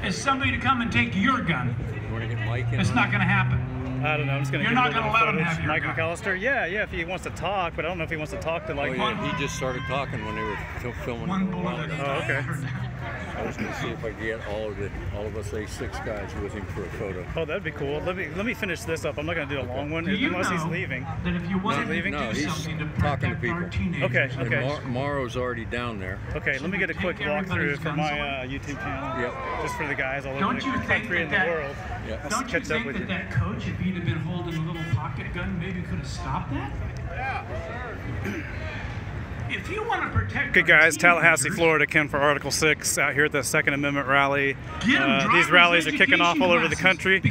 is somebody to come and take your gun. You want to get Mike in? It's not going to happen. I don't know. I'm just going to. You're not going to let him have your Mike gun. McAllister. Yeah, if he wants to talk, but I don't know if he wants to talk to like. Oh yeah, he just started talking when they were filming. One bullet. Oh, okay. I was going to see if I could get all of us A6 guys with him for a photo. Oh, that'd be cool. Let me finish this up. I'm not going to do a long one unless he's leaving. That if you want leaving? to do he's something to talking to protect people. our teenagers. Okay. And Morrow's already down there. Okay, let me get a quick walkthrough for my YouTube channel. Yep. Just for the guys all over Don't the you think country and the that- world. Yep. Don't you think that coach, if he'd have been holding a little pocket gun, maybe could have stopped that? If you want to protect Good guys, Tallahassee, Florida, Ken for Article 6 out here at the Second Amendment rally. These rallies are kicking off all over the country.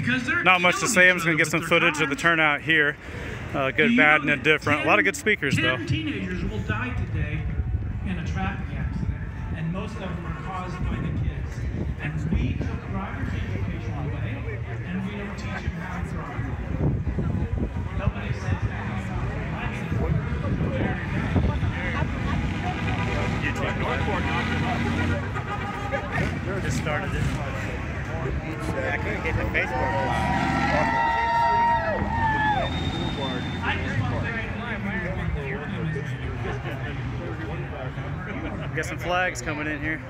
Not much to say. I'm just going to get some footage of the turnout here. Good, bad, and indifferent. A lot of good speakers, though. 10 teenagers will die today in a traffic accident, and most of them are caused by the kids. And we took driver's education away, and we don't teach them how to drive. Nobody says anything about Just started it. I couldn't get the Facebook live. I just want to Got some flags coming in here.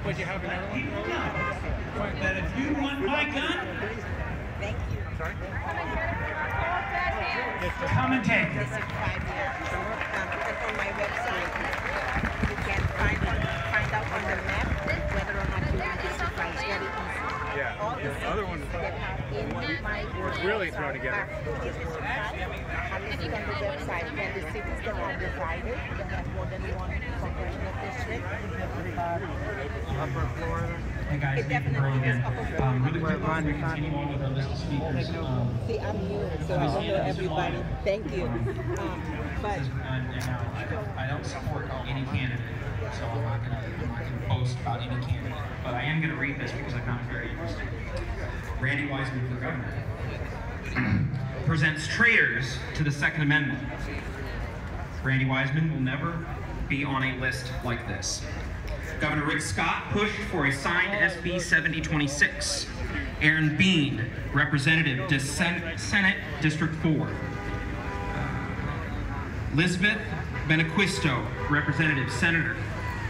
Would you have another one? that if you want my gun, Thank you. Sorry? come and take it. This is 5 years. And on my website, you can find out on the map whether or not you want to testify. It's very easy. Yeah. All The the other one that have in my really thrown together. It's on the website. And the cities that are divided, that have more than one congressional district. Upper Florida. Hey guys, It definitely is upper really Florida. quick before we continue on with our list of speakers. See, I'm new, so I don't know everybody. Thank you. But I don't support any candidate, so I'm not gonna boast about any candidate. But I am gonna read this because I found it very interesting. Randy Wiseman for governor presents traitors to the Second Amendment. Randy Wiseman will never be on a list like this. Governor Rick Scott pushed for a signed SB 7026. Aaron Bean, representative to Senate District 4. Elizabeth Benaquisto, representative, Senator,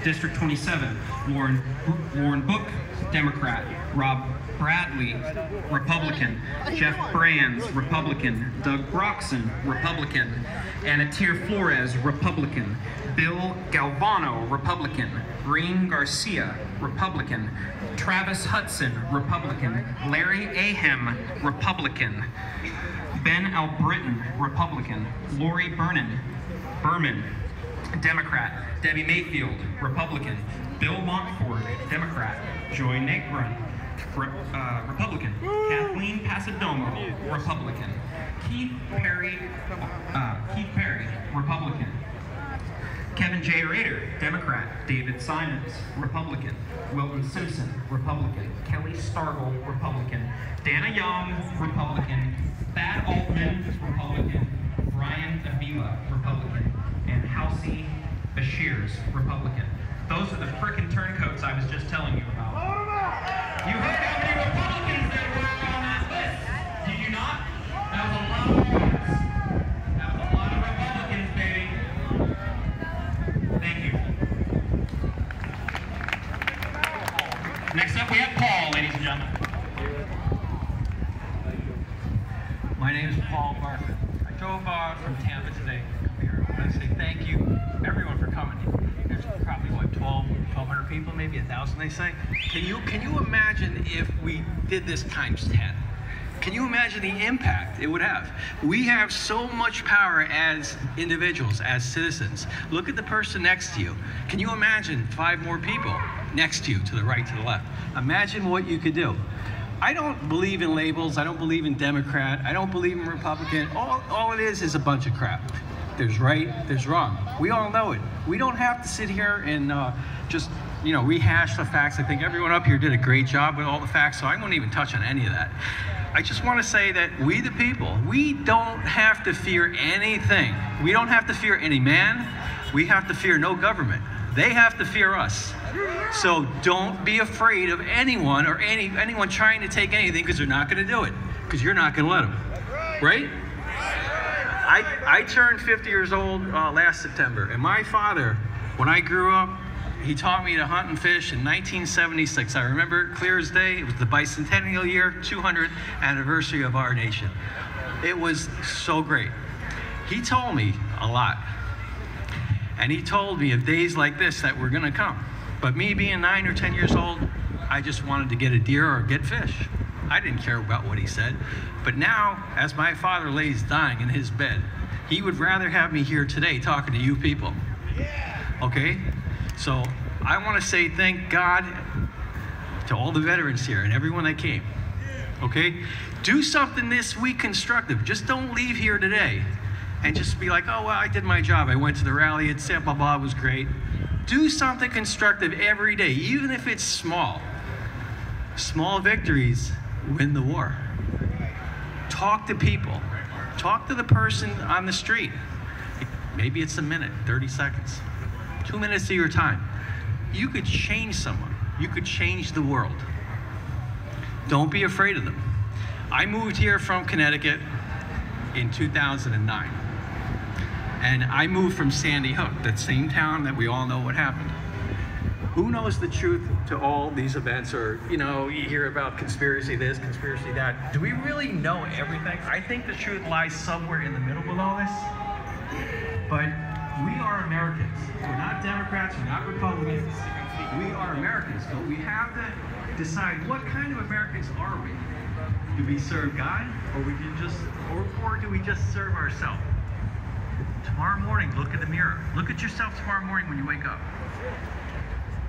District 27. Lauren Book, Democrat. Rob Bradley, Republican. Jeff Brands, Republican. Doug Broxson, Republican. Anatir Flores, Republican. Bill Galvano, Republican. Green Garcia, Republican. Travis Hudson, Republican. Larry Ahem, Republican. Ben Albritton, Republican. Lori Berman, Democrat. Debbie Mayfield, Republican. Bill Montford, Democrat. Joy Negron, Republican. Kathleen Pasadomo, Republican. Keith Perry, Republican. Kevin J. Rader, Democrat. David Simons, Republican. Wilton Simpson, Republican. Kelly Stargle, Republican. Dana Young, Republican. Thad Altman, Republican. Brian Avila, Republican. And Halsey Bashirs, Republican. Those are the frickin' turncoats I was just telling you about. You heard how many Republicans there were on that list? Did you not? That was a lot of votes. That was a lot of Republicans, baby. Thank you. Next up, we have Paul, ladies and gentlemen. My name is Paul Barker. I drove from Tampa today to come here. I want to say thank you, everyone, for coming. There's probably, what, 1,200 people, maybe 1,000, they say. Can you imagine if we did this times 10? Can you imagine the impact it would have? We have so much power as individuals, as citizens. Look at the person next to you. Can you imagine 5 more people next to you, to the right, to the left? Imagine what you could do. I don't believe in labels. I don't believe in Democrat. I don't believe in Republican. All it is a bunch of crap. There's right, there's wrong. We all know it. We don't have to sit here and just, rehash the facts. I think everyone up here did a great job with all the facts, so I won't even touch on any of that. I just want to say that we the people, we don't have to fear anything. We don't have to fear any man. We have to fear no government. They have to fear us. So don't be afraid of anyone or anyone trying to take anything, because they're not going to do it, because you're not going to let them. Right? I turned 50 years old last September, and my father, when I grew up, he taught me to hunt and fish in 1976. I remember it clear as day. It was the bicentennial year, 200th anniversary of our nation. It was so great. He told me a lot. And he told me of days like this that were gonna come. But me being 9 or 10 years old, I just wanted to get a deer or get fish. I didn't care about what he said. But now, as my father lays dying in his bed, he would rather have me here today talking to you people. Okay? So I want to say thank God to all the veterans here and everyone that came. Okay? Do something this week constructive. Just don't leave here today and just be like, oh, well, I did my job. I went to the rally, it said blah, blah, it was great. Do something constructive every day, even if it's small. Small victories win the war. Talk to people. Talk to the person on the street. Maybe it's a minute, 30 seconds. 2 minutes of your time. You could change someone. You could change the world. Don't be afraid of them. I moved here from Connecticut in 2009. And I moved from Sandy Hook, that same town that we all know what happened. Who knows the truth to all these events? Or, you know, you hear about conspiracy this, conspiracy that. Do we really know everything? I think the truth lies somewhere in the middle with all this. But we are Americans. We're not Democrats, we're not Republicans. We are Americans, but we have to decide what kind of Americans are we? Do we serve God, or do we just serve ourselves? Tomorrow morning, look in the mirror. Look at yourself tomorrow morning when you wake up.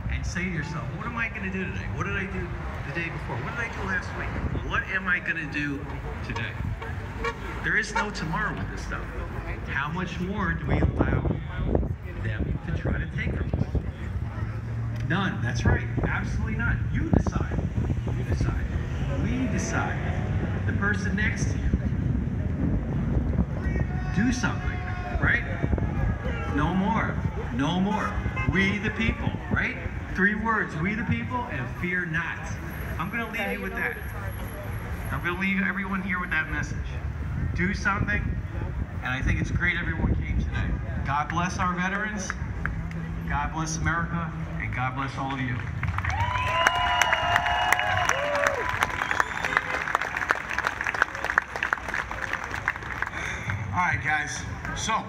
And say to yourself, what am I going to do today? What did I do the day before? What did I do last week? What am I going to do today? There is no tomorrow with this stuff. How much more do we allow them to try to take from us? None. That's right. Absolutely none. You decide. You decide. We decide. The person next to you. Do something, right? No more. No more. We the people, right? 3 words. We the people, and fear not. I'm going to leave you with that. I'm going to leave everyone here with that message. Do something, and I think it's great everyone came today. God bless our veterans. God bless America, and God bless all of you. All right, guys. So,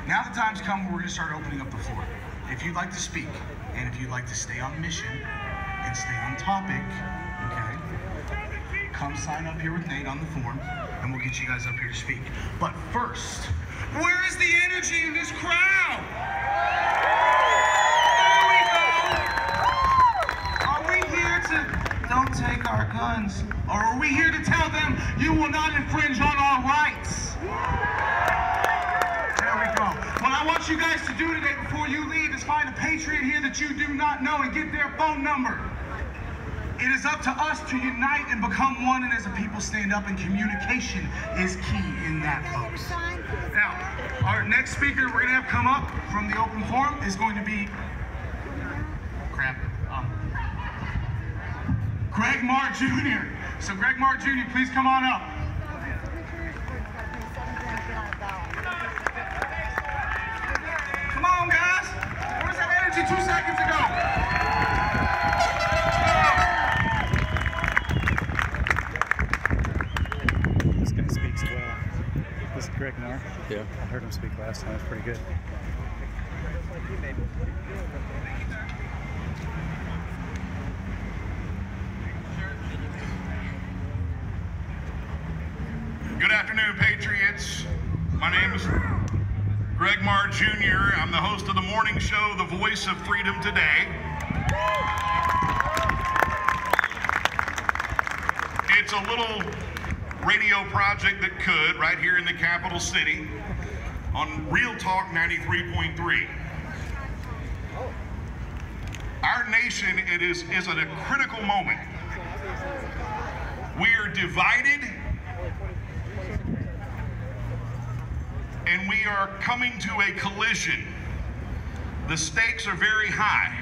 now the time's come where we're going to start opening up the floor. If you'd like to speak, and if you'd like to stay on mission and stay on topic, okay, come sign up here with Nate on the form, and we'll get you guys up here to speak. But first, where is the energy in this crowd? There we go. Are we here to don't take our guns, or are we here to tell them you will not infringe on our rights? There we go. What I want you guys to do today before you leave is find a patriot here that you do not know and get their phone number. It is up to us to unite and become one, and as a people stand up, and communication is key in that, folks. Now, our next speaker we're going to have come up from the open forum is going to be Greg Marr Jr. So Greg Marr Jr., please come on up. Come on, guys. Where's that energy 2 seconds ago? This guy speaks well. This is Greg Marr. Yeah. I heard him speak last time. It's pretty good. Good afternoon, Patriots. My name is Greg Marr Jr. I'm the host of the morning show, The Voice of Freedom Today. It's a little radio project that could, right here in the capital city, on Real Talk 93.3. Our nation is at a critical moment. We are divided, and we are coming to a collision the stakes are very high.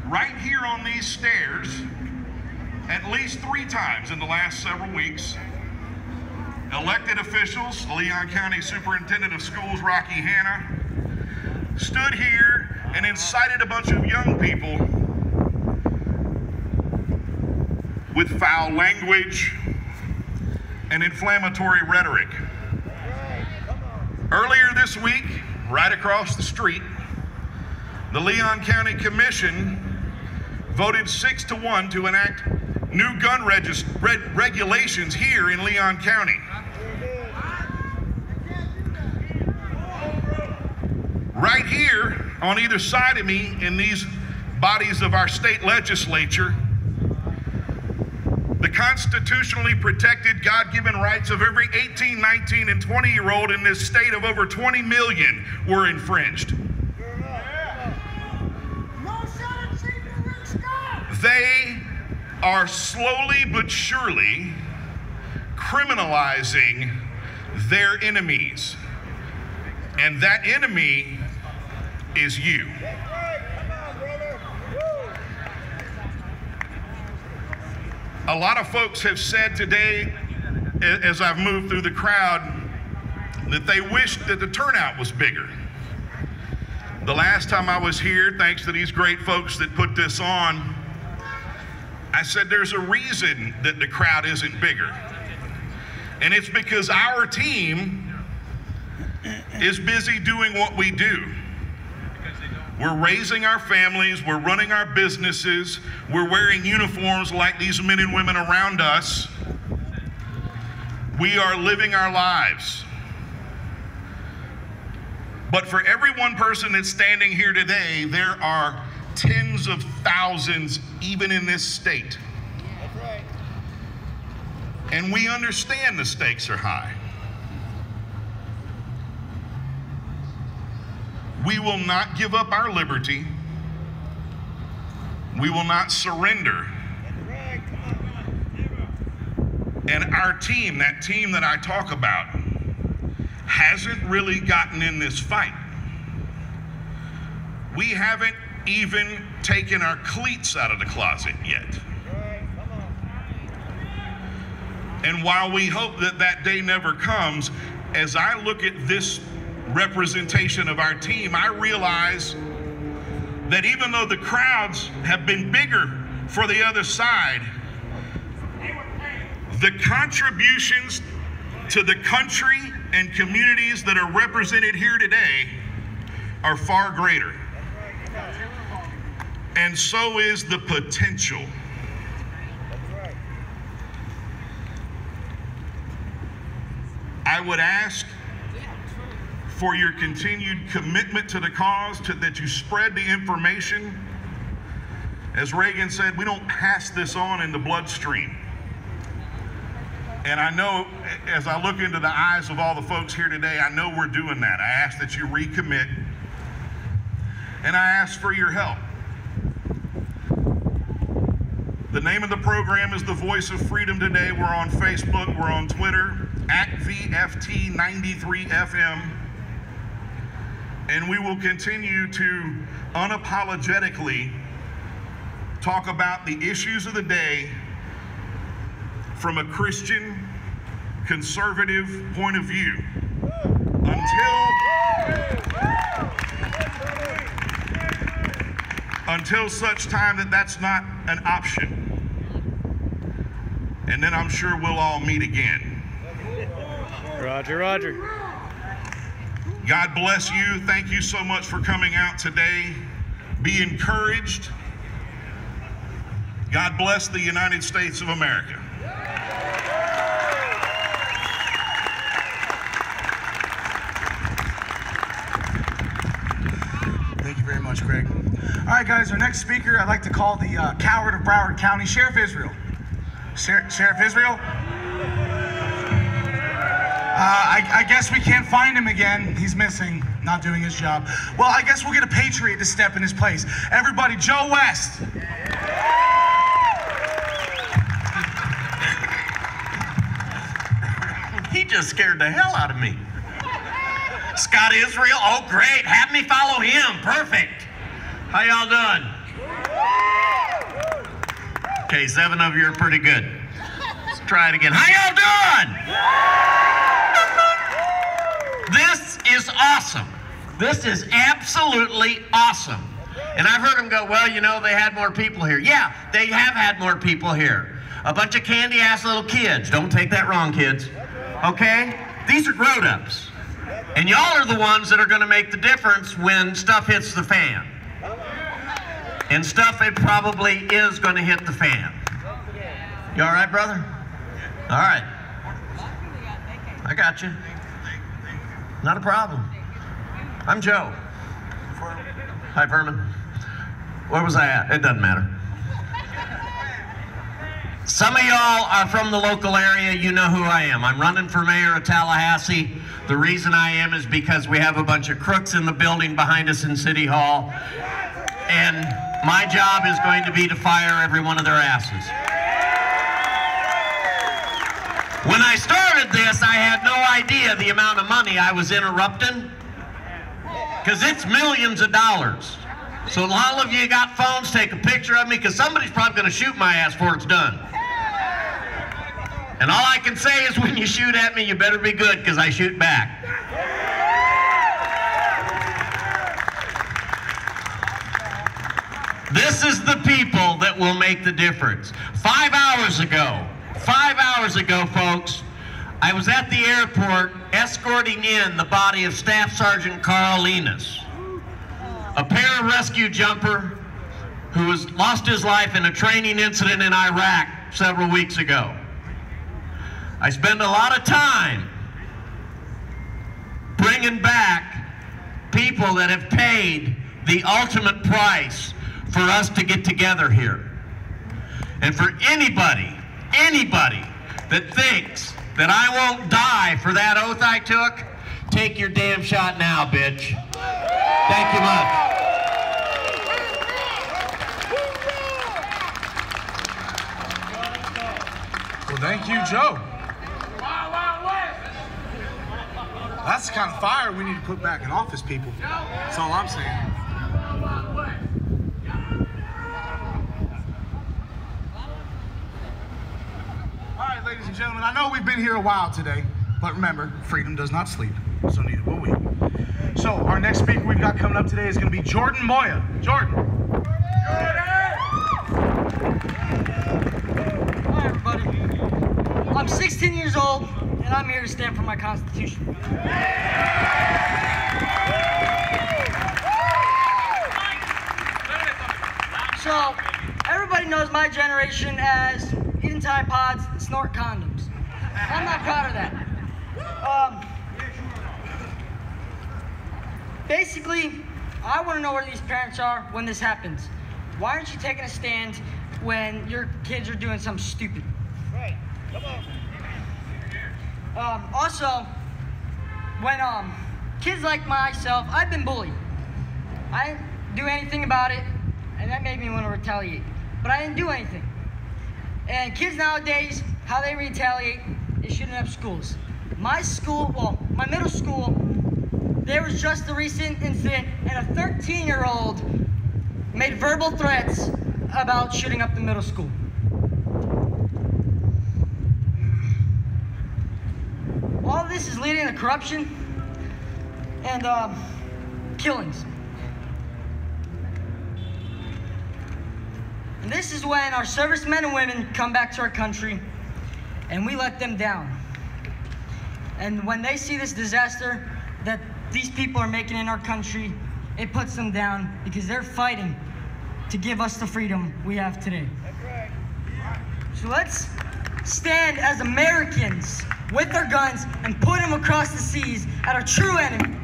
Right here on these stairs, at least 3 times in the last several weeks, elected officials, Leon County Superintendent of Schools Rocky Hanna, stood here and incited a bunch of young people with foul language and inflammatory rhetoric. Earlier this week, right across the street, the Leon County Commission voted 6-1 to enact new gun regulations here in Leon County. Right here on either side of me in these bodies of our state legislature, the constitutionally protected God-given rights of every 18, 19, and 20-year-old in this state of over 20 million were infringed. They are slowly but surely criminalizing their enemies. And that enemy is you. A lot of folks have said today, as I've moved through the crowd, that they wish that the turnout was bigger. The last time I was here, thanks to these great folks that put this on, I said there's a reason that the crowd isn't bigger. And it's because our team is busy doing what we do. We're raising our families, we're running our businesses, we're wearing uniforms like these men and women around us. We are living our lives. But for every one person that's standing here today, there are tens of thousands, even in this state. That's right. And we understand the stakes are high. We will not give up our liberty. We will not surrender. And our team, that team that I talk about, hasn't really gotten in this fight. We haven't even taken our cleats out of the closet yet. And while we hope that that day never comes, as I look at this representation of our team, I realize that even though the crowds have been bigger for the other side, the contributions to the country and communities that are represented here today are far greater. And so is the potential. I would ask for your continued commitment to the cause, that you spread the information. As Reagan said, we don't pass this on in the bloodstream. And I know, as I look into the eyes of all the folks here today, I know we're doing that. I ask that you recommit, and I ask for your help. The name of the program is The Voice of Freedom Today. We're on Facebook, we're on Twitter, @VFT93FM. And we will continue to unapologetically talk about the issues of the day from a Christian, conservative point of view until such time that that's not an option. And then I'm sure we'll all meet again. Roger, roger. God bless you. Thank you so much for coming out today. Be encouraged. God bless the United States of America. Thank you very much, Greg. All right, guys, our next speaker I'd like to call the coward of Broward County, Sheriff Israel. Sheriff Israel? I guess we can't find him again. He's missing, not doing his job. Well, I guess we'll get a patriot to step in his place. Everybody, Joe West. He just scared the hell out of me. Scott Israel, oh great, have me follow him, perfect. How y'all doing? Okay, 7 of you are pretty good. Let's try it again. How y'all doing? This is awesome. This is absolutely awesome. And I've heard them go, well, you know, they had more people here. Yeah, they have had more people here. A bunch of candy-ass little kids. Don't take that wrong, kids. Okay? These are grown-ups. And y'all are the ones that are going to make the difference when stuff hits the fan. And stuff, it probably is going to hit the fan. You all right, brother? All right. I got you. Not a problem. I'm Joe. Hi, Vermin. Where was I at? It doesn't matter. Some of y'all are from the local area. You know who I am. I'm running for mayor of Tallahassee. The reason I am is because we have a bunch of crooks in the building behind us in City Hall. And my job is going to be to fire every one of their asses. When I started this, I had no idea the amount of money I was interrupting, because it's millions of dollars. So all of you got phones, take a picture of me, because somebody's probably going to shoot my ass before it's done. And all I can say is when you shoot at me, you better be good, because I shoot back. This is the people that will make the difference. 5 hours ago, folks, I was at the airport escorting in the body of Staff Sergeant Carl Enos, a pararescue jumper who has lost his life in a training incident in Iraq several weeks ago. I spend a lot of time bringing back people that have paid the ultimate price for us to get together here. And for anybody that thinks that I won't die for that oath I took, take your damn shot now, bitch. Thank you much. Well, thank you, Joe. That's the kind of fire we need to put back in office, people. That's all I'm saying. All right, ladies and gentlemen, I know we've been here a while today, but remember, freedom does not sleep, so neither will we. So our next speaker we've got coming up today is going to be Jordan Moya. Jordan. Hi, everybody. I'm 16 years old, and I'm here to stand for my Constitution. So, everybody knows my generation as eating Tide Pods and snort condoms. I'm not proud of that. Basically, I want to know where these parents are when this happens. Why aren't you taking a stand when your kids are doing something stupid? Right. Come on. Also, when kids like myself, I've been bullied. I didn't do anything about it, and that made me want to retaliate. But I didn't do anything. And kids nowadays, how they retaliate is shooting up schools. My school, well, my middle school, there was just a recent incident, and a 13-year-old made verbal threats about shooting up the middle school. All of this is leading to corruption and killings. And this is when our servicemen and women come back to our country and we let them down. And when they see this disaster that these people are making in our country, it puts them down because they're fighting to give us the freedom we have today. So let's stand as Americans with our guns and put them across the seas at our true enemy.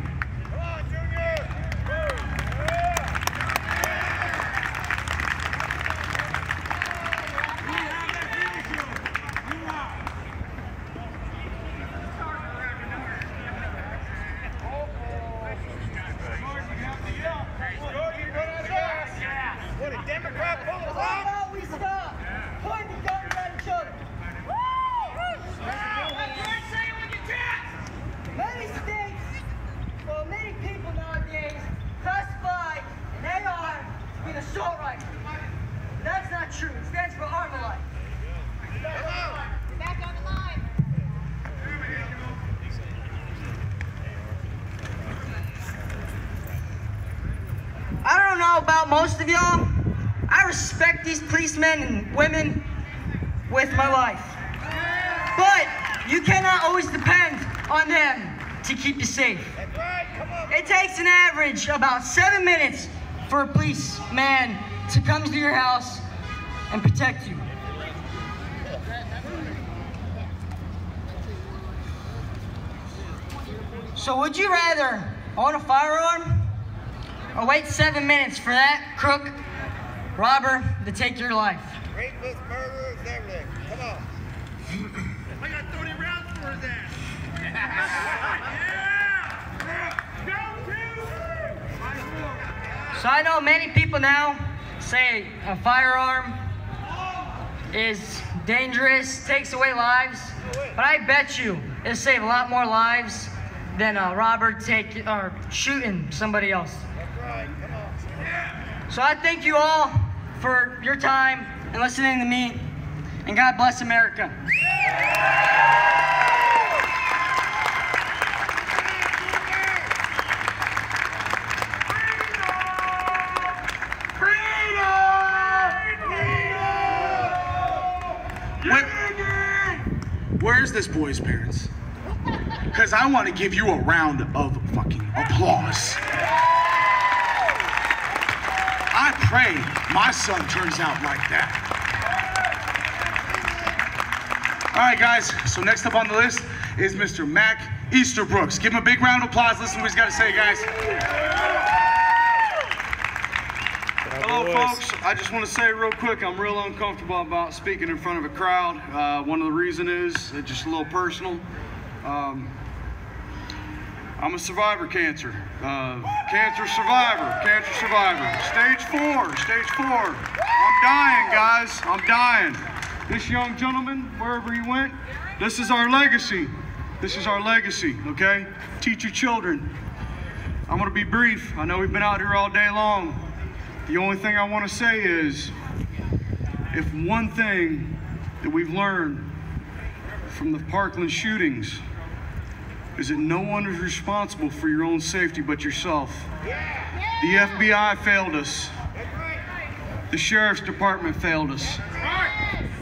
Life. That's not true. It stands for Armalite. Back on the line. I don't know about most of y'all. I respect these policemen and women with my life. But you cannot always depend on them to keep you safe. It takes an average about 7 minutes for a policeman to come to your house and protect you. So would you rather own a firearm or wait 7 minutes for that crook, robber, to take your life? Rapists, murderers, everything. Come on. I got 30 rounds for his ass. So I know many people now say a firearm is dangerous, takes away lives, but I bet you it'll save a lot more lives than a robber shooting somebody else. That's right. Come on. So I thank you all for your time and listening to me, and God bless America. Where's this boy's parents? Because I want to give you a round of fucking applause. I pray my son turns out like that. All right, guys, so next up on the list is Mr. Mac Easterbrooks. Give him a big round of applause. Listen to what he's got to say, guys. Hello, folks. I just want to say real quick, I'm real uncomfortable about speaking in front of a crowd. One of the reasons is it's just a little personal. I'm a survivor cancer. Cancer survivor. Stage 4. I'm dying, guys. I'm dying. This young gentleman, wherever he went, this is our legacy. Okay? Teach your children. I'm going to be brief. I know we've been out here all day long. The only thing I want to say is, if one thing that we've learned from the Parkland shootings is that no one is responsible for your own safety but yourself. The FBI failed us. The Sheriff's Department failed us.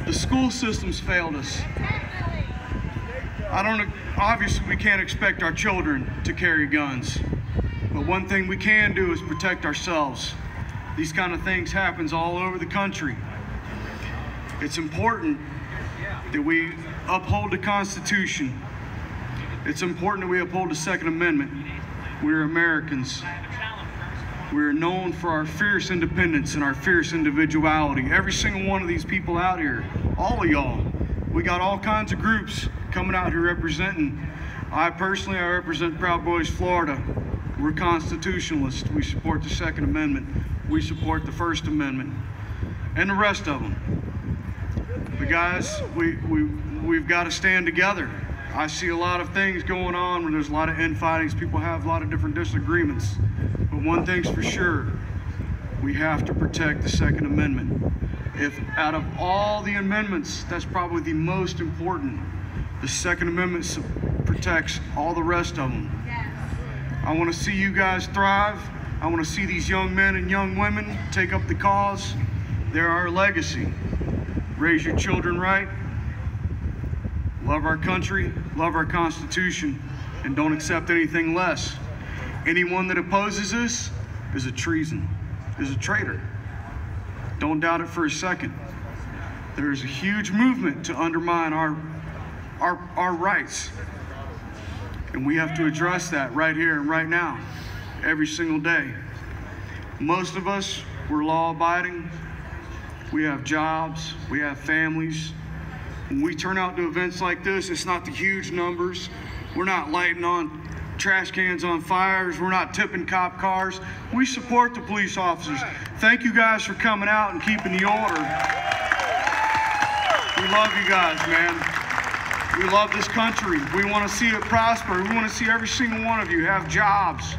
The school systems failed us. Obviously we can't expect our children to carry guns, but one thing we can do is protect ourselves. These kind of things happens all over the country. It's important that we uphold the Constitution. It's important that we uphold the Second Amendment. We're Americans. We're known for our fierce independence and our fierce individuality. Every single one of these people out here, all of y'all, we got all kinds of groups coming out here representing. I represent Proud Boys, Florida. We're constitutionalists. We support the Second Amendment. We support the First Amendment and the rest of them. But guys, we've got to stand together. I see a lot of things going on where there's a lot of infightings. People have a lot of different disagreements. But one thing's for sure, we have to protect the Second Amendment. If out of all the amendments, that's probably the most important. The Second Amendment protects all the rest of them. I want to see you guys thrive. I want to see these young men and young women take up the cause. They're our legacy. Raise your children right. Love our country, love our Constitution, and don't accept anything less. Anyone that opposes us is a treason, is a traitor. Don't doubt it for a second. There is a huge movement to undermine our rights. And we have to address that right here and right now, every single day. Most of us, we're law-abiding. We have jobs, we have families. When we turn out to events like this, it's not the huge numbers. We're not lighting on trash cans on fires. We're not tipping cop cars. We support the police officers. Thank you guys for coming out and keeping the order. We love you guys, man. We love this country. We want to see it prosper. We want to see every single one of you have jobs.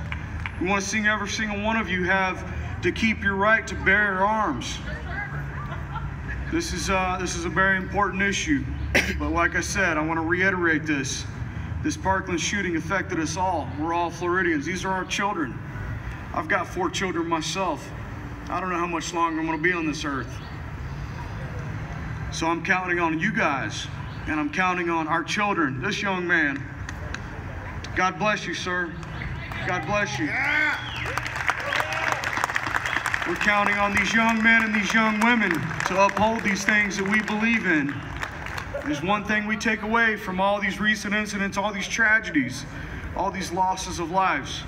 We want to see every single one of you have to keep your right to bear arms. This is a very important issue, but like I said, I want to reiterate this. This Parkland shooting affected us all. We're all Floridians. These are our children. I've got 4 children myself. I don't know how much longer I'm going to be on this earth. So I'm counting on you guys, and I'm counting on our children. This young man, God bless you, sir. God bless you. We're counting on these young men and these young women to uphold these things that we believe in. There's one thing we take away from all these recent incidents, all these tragedies, all these losses of lives.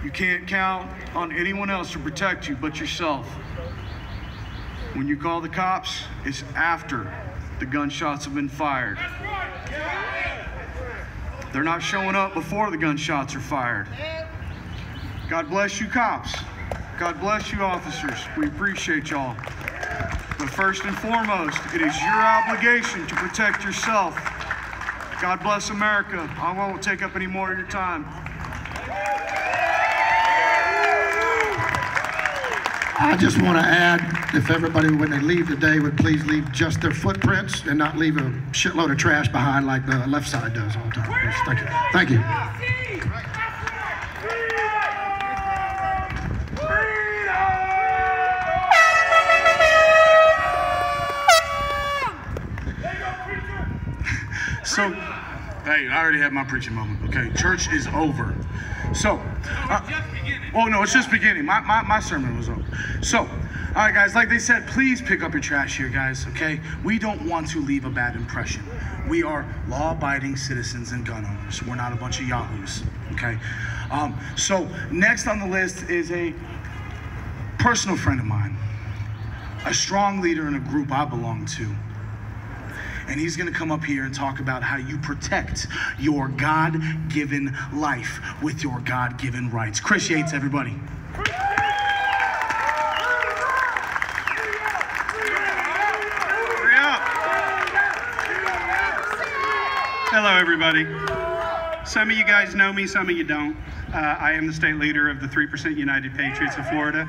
You can't count on anyone else to protect you but yourself. When you call the cops, it's after the gunshots have been fired. They're not showing up before the gunshots are fired. God bless you, cops. God bless you, officers. We appreciate y'all. But first and foremost, it is your obligation to protect yourself. God bless America. I won't take up any more of your time. I just want to add, if everybody, when they leave today, would please leave just their footprints and not leave a shitload of trash behind like the left side does all the time. Thank you. Thank you. So, hey, I already had my preaching moment, okay? Church is over. So, oh no, it's just beginning. My sermon was over. So, all right, guys, like they said, please pick up your trash here, guys, okay? We don't want to leave a bad impression. We are law-abiding citizens and gun owners. We're not a bunch of yahoos, okay? So, next on the list is a personal friend of mine, a strong leader in a group I belong to. And he's going to come up here and talk about how you protect your God-given life with your God-given rights. Chris Yates, everybody. Hello, everybody. Some of you guys know me, some of you don't. I am the state leader of the 3% United Patriots of Florida.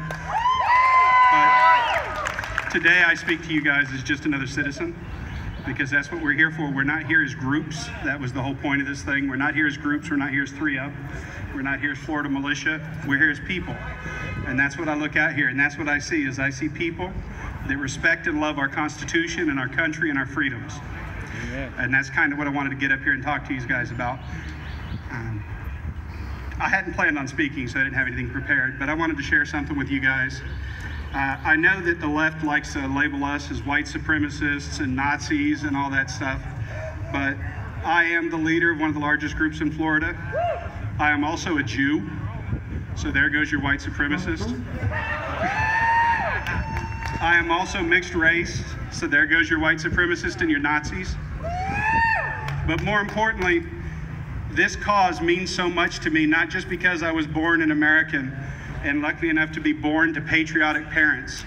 But today I speak to you guys as just another citizen, because that's what we're here for. We're not here as groups. That was the whole point of this thing. We're not here as groups. We're not here as 3-Up. We're not here as Florida militia. We're here as people. And that's what I look at here. And that's what I see, is I see people that respect and love our Constitution and our country and our freedoms. Yeah. And that's kind of what I wanted to get up here and talk to you guys about. I hadn't planned on speaking, so I didn't have anything prepared, but I wanted to share something with you guys. I know that the left likes to label us as white supremacists and Nazis and all that stuff, but I am the leader of one of the largest groups in Florida. I am also a Jew, so there goes your white supremacist. I am also mixed race, so there goes your white supremacist and your Nazis. But more importantly, this cause means so much to me, not just because I was born an American and lucky enough to be born to patriotic parents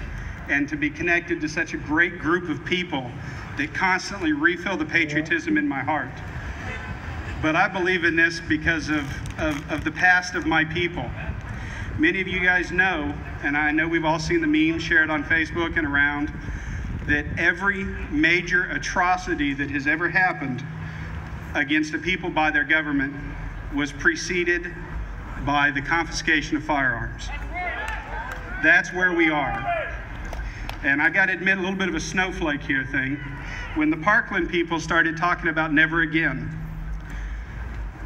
and to be connected to such a great group of people that constantly refill the patriotism in my heart. But I believe in this because of the past of my people. Many of you guys know, and I know we've all seen the memes shared on Facebook and around, that every major atrocity that has ever happened against the people by their government was preceded by the confiscation of firearms. That's where we are. And I got to admit, a little bit of a snowflake here thing. When the Parkland people started talking about never again,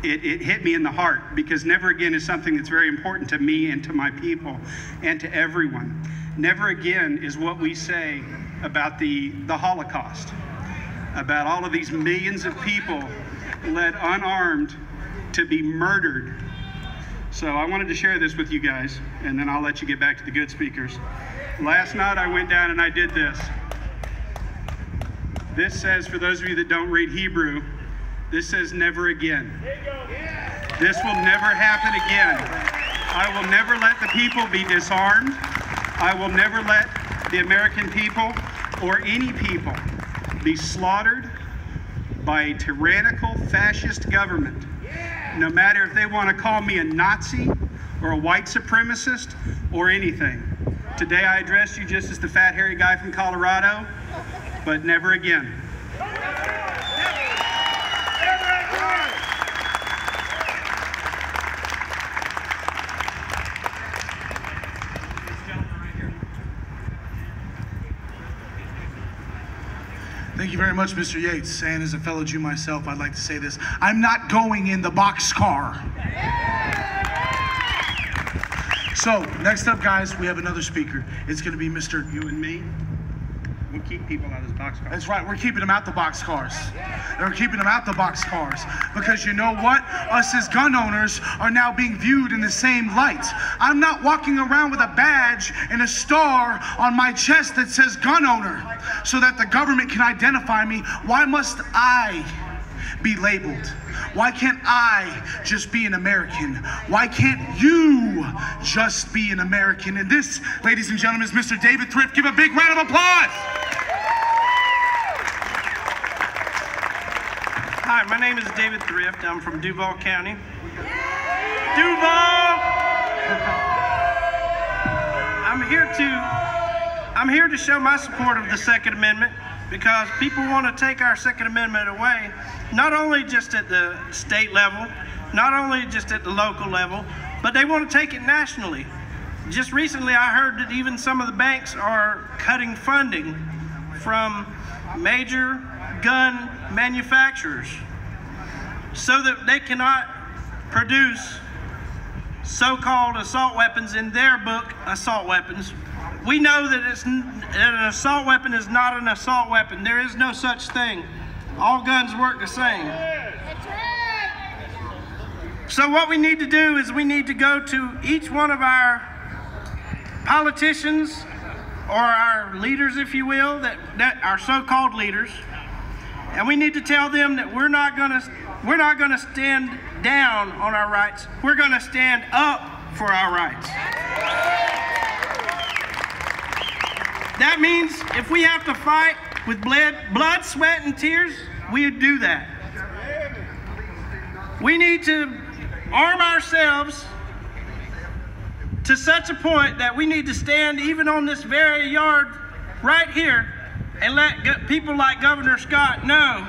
it hit me in the heart, because never again is something that's very important to me and to my people and to everyone. Never again is what we say about the Holocaust, about all of these millions of people led unarmed to be murdered. So I wanted to share this with you guys, and then I'll let you get back to the good speakers. Last night I went down and I did this. This says, for those of you that don't read Hebrew, this says never again. This will never happen again. I will never let the people be disarmed. I will never let the American people or any people be slaughtered by a tyrannical fascist government. No matter if they want to call me a Nazi or a white supremacist or anything. Today I address you just as the fat, hairy guy from Colorado, but never again. Thank you very much, Mr. Yates. And as a fellow Jew myself, I'd like to say this. I'm not going in the boxcar. So, next up, guys, we have another speaker. It's going to be Mr. You and me, we'll keep people out of this boxcar. That's right, we're keeping them out the boxcars. We're keeping them out the boxcars. Because you know what? Us as gun owners are now being viewed in the same light. I'm not walking around with a badge and a star on my chest that says gun owner so that the government can identify me. Why must I be labeled? Why can't I just be an American? Why can't you just be an American? And this, ladies and gentlemen, is Mr. David Thrift. Give a big round of applause. Hi, my name is David Thrift. I'm from Duval County. Duval! I'm here to show my support of the Second Amendment because people want to take our Second Amendment away, not only just at the state level, not only just at the local level, but they want to take it nationally. Just recently I heard that even some of the banks are cutting funding from major gun manufacturers so that they cannot produce so-called assault weapons in their book, assault weapons. We know that an assault weapon is not an assault weapon. There is no such thing. All guns work the same. So what we need to do is we need to go to each one of our politicians or our leaders, if you will, that our so-called leaders, and we need to tell them that we're not going to stand down on our rights. We're going to stand up for our rights. That means if we have to fight with blood, sweat, and tears, we do that. We need to arm ourselves to such a point that we need to stand even on this very yard right here and let people like Governor Scott know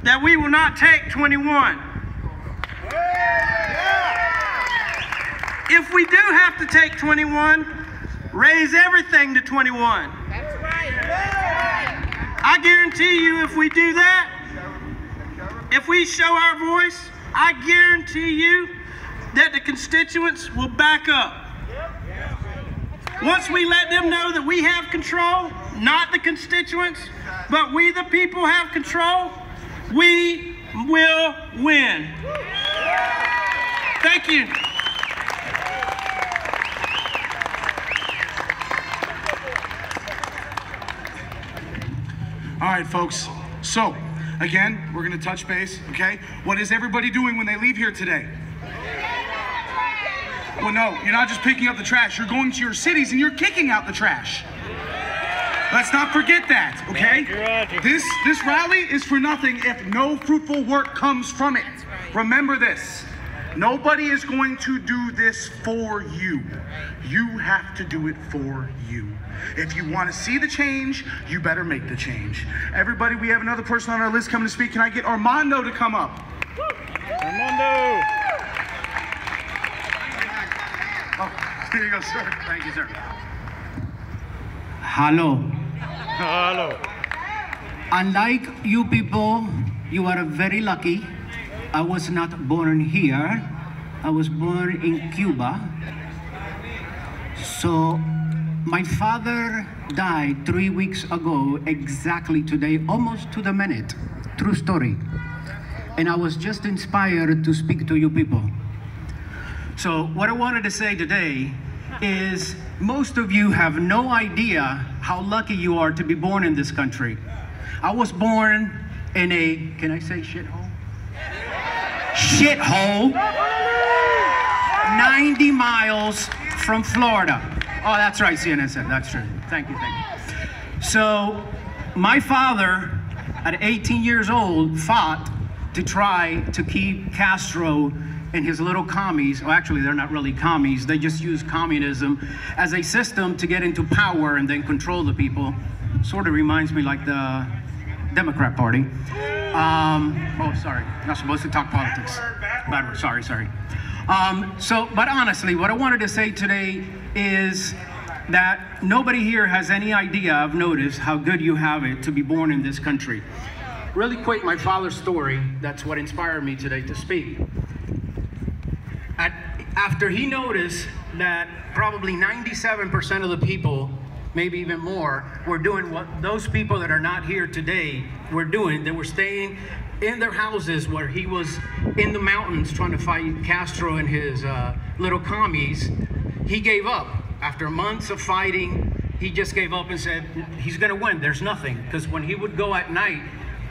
that we will not take 21. If we do have to take 21, raise everything to 21. That's right. I guarantee you if we do that, if we show our voice, I guarantee you that the constituents will back up. Once we let them know that we have control, not the constituents, but we the people have control, we will win. Thank you. All right, folks. So, again, we're going to touch base, okay? What is everybody doing when they leave here today? Well, no, you're not just picking up the trash. You're going to your cities and you're kicking out the trash. Let's not forget that, okay? This rally is for nothing if no fruitful work comes from it. Remember this. Nobody is going to do this for you. You have to do it for you. If you want to see the change, you better make the change. Everybody, we have another person on our list coming to speak. Can I get Armando to come up? Armando! Oh, here you go, sir. Thank you, sir. Hello. Hello. Unlike you people, you are very lucky. I was not born here. I was born in Cuba. So my father died 3 weeks ago, exactly today, almost to the minute. True story. And I was just inspired to speak to you people. So what I wanted to say today is most of you have no idea how lucky you are to be born in this country. I was born in a, can I say shithole? Shithole, 90 miles from Florida. Oh, that's right, CNN said, that's true. Thank you, thank you. So, my father, at 18 years old, fought to try to keep Castro and his little commies, well, actually they're not really commies, they just use communism as a system to get into power and then control the people. Sort of reminds me like the Democrat Party. Oh, sorry, not supposed to talk politics. Bad word, sorry. But honestly, what I wanted to say today is that nobody here has any idea, I've noticed, how good you have it to be born in this country. Really quick, my father's story, that's what inspired me today to speak. After he noticed that probably 97% of the people, maybe even more, were doing what those people that are not here today were doing. They were staying in their houses where he was in the mountains trying to fight Castro and his little commies. He gave up. After months of fighting, he just gave up and said, he's gonna win, there's nothing. Because when he would go at night,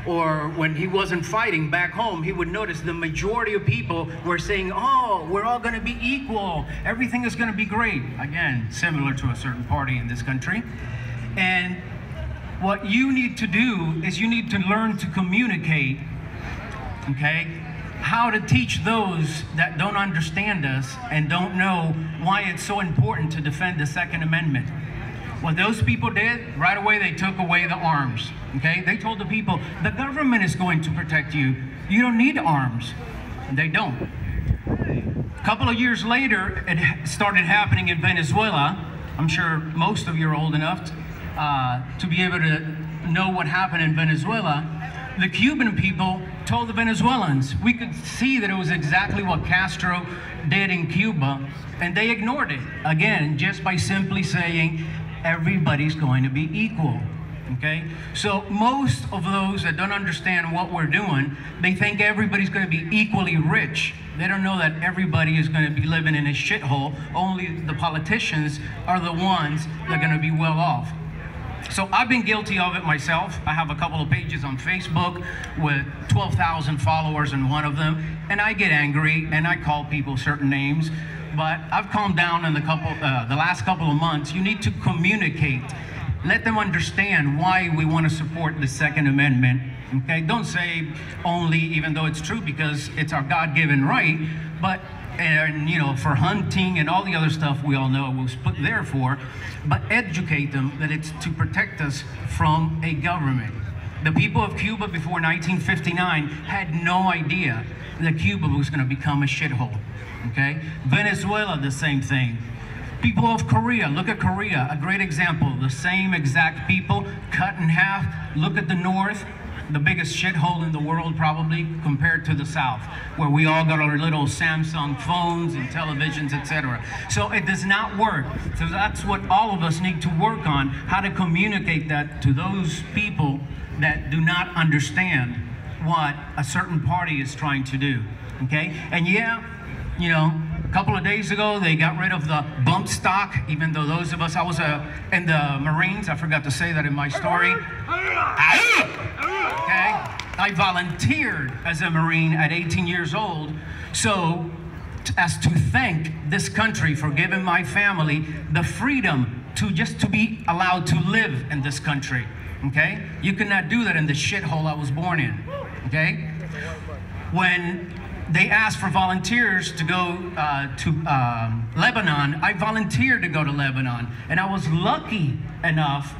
or when he wasn't fighting back home, he would notice the majority of people were saying, oh, we're all gonna be equal, everything is gonna be great. Again, similar to a certain party in this country. And what you need to do is you need to learn to communicate, okay? How to teach those that don't understand us and don't know why it's so important to defend the Second Amendment. What those people did, right away they took away the arms, okay? They told the people, the government is going to protect you. You don't need arms. And they don't. A couple of years later, it started happening in Venezuela. I'm sure most of you are old enough to be able to know what happened in Venezuela. The Cuban people told the Venezuelans, we could see that it was exactly what Castro did in Cuba, and they ignored it, again, just by simply saying, everybody's going to be equal, okay? So most of those that don't understand what we're doing, they think everybody's going to be equally rich. They don't know that everybody is going to be living in a shithole. Only the politicians are the ones that are going to be well off. So I've been guilty of it myself. I have a couple of pages on Facebook with 12,000 followers in one of them, and I get angry and I call people certain names. But I've calmed down in the last couple of months. You need to communicate. Let them understand why we want to support the Second Amendment. Okay, don't say only, even though it's true, because it's our God-given right, but you know, for hunting and all the other stuff we all know it was put there for, but educate them that it's to protect us from a government. The people of Cuba before 1959 had no idea that Cuba was going to become a shithole. Okay? Venezuela, the same thing. People of Korea, look at Korea, a great example. The same exact people cut in half. Look at the North, the biggest shithole in the world probably, compared to the South, where we all got our little Samsung phones and televisions, etc. So it does not work. So that's what all of us need to work on, how to communicate that to those people that do not understand what a certain party is trying to do. Okay? And yeah, you know, a couple of days ago, they got rid of the bump stock, even though those of us, I was in the Marines, I forgot to say that in my story. Okay? I volunteered as a Marine at 18 years old, so as to thank this country for giving my family the freedom to just to be allowed to live in this country. Okay? You cannot do that in the shithole I was born in. Okay? When they asked for volunteers to go to Lebanon, I volunteered to go to Lebanon. And I was lucky enough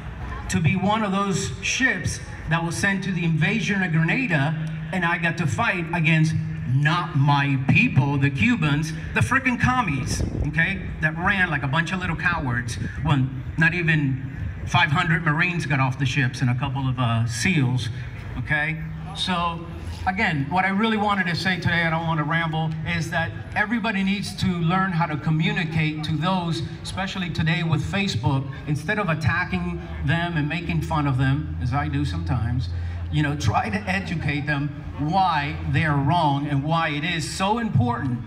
to be one of those ships that was sent to the invasion of Grenada, and I got to fight against not my people, the Cubans, the frickin' commies, okay, that ran like a bunch of little cowards when not even 500 Marines got off the ships and a couple of SEALs, okay? So, again, what I really wanted to say today, I don't want to ramble, is that everybody needs to learn how to communicate to those, especially today with Facebook, instead of attacking them and making fun of them, as I do sometimes, you know, try to educate them why they're wrong and why it is so important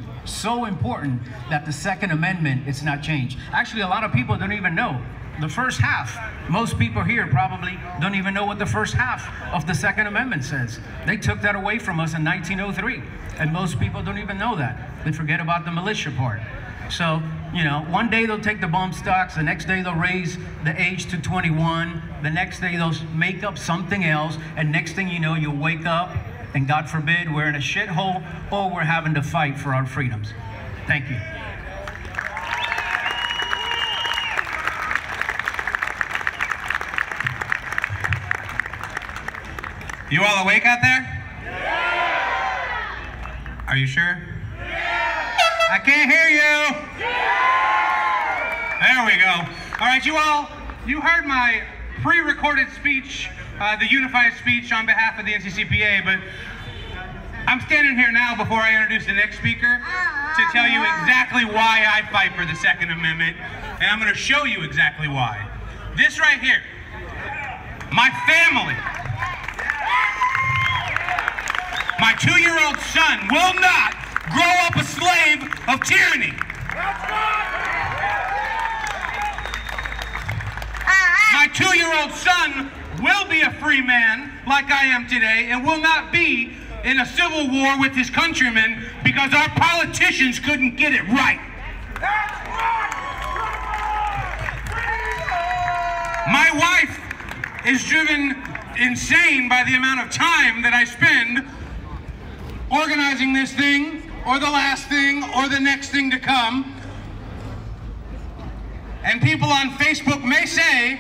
that the Second Amendment is not changed. Actually, a lot of people don't even know the first half. Most people here probably don't even know what the first half of the Second Amendment says. They took that away from us in 1903, and most people don't even know that. They forget about the militia part. So, you know, one day they'll take the bump stocks, the next day they'll raise the age to 21, the next day they'll make up something else, and next thing you know, you'll wake up and God forbid we're in a shithole or we're having to fight for our freedoms. Thank you. You all awake out there? Yeah. Are you sure? Yeah. I can't hear you. Yeah. There we go. All right, you heard my pre-recorded speech, the unified speech on behalf of the NCCPA, but I'm standing here now before I introduce the next speaker to tell you exactly why I fight for the Second Amendment, and I'm going to show you exactly why. This right here, my family, my 2-year-old son will not grow up a slave of tyranny. My 2-year-old son will be a free man like I am today and will not be in a civil war with his countrymen because our politicians couldn't get it right. My wife is driven insane by the amount of time that I spend organizing this thing, or the last thing, or the next thing to come. And people on Facebook may say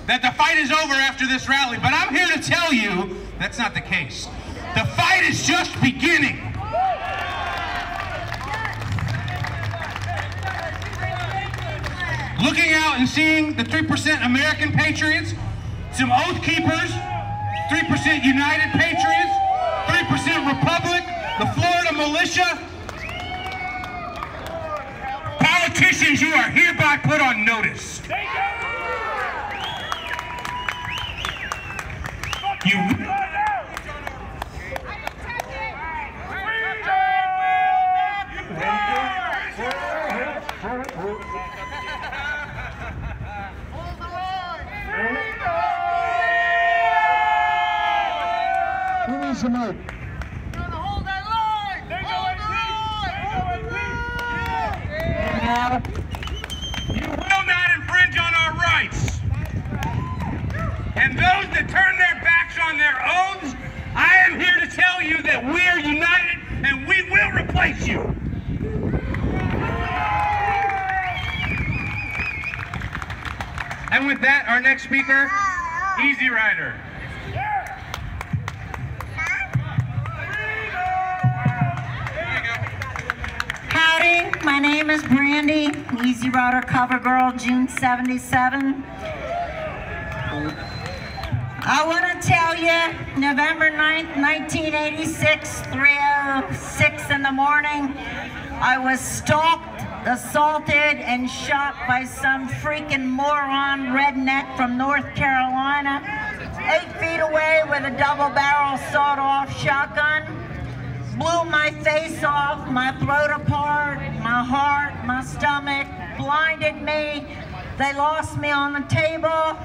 that the fight is over after this rally, but I'm here to tell you that's not the case. The fight is just beginning. Looking out and seeing the 3% American patriots, some Oath Keepers, 3% United Patriots, 3% Republic, the Florida militia. Politicians, you are hereby put on notice. Who needs some help? You will not infringe on our rights. And those that turn their backs on their oaths, I am here to tell you that we are united and we will replace you. And with that, our next speaker, Easy Rider. Howdy, my name is Brandy, Easy Rider cover girl, June 77. I want to tell you, November 9th, 1986, 3:06 in the morning, I was stalked, assaulted, and shot by some freaking moron redneck from North Carolina, 8 feet away with a double-barrel sawed-off shotgun. Blew my face off, my throat apart, my heart, my stomach, blinded me. They lost me on the table.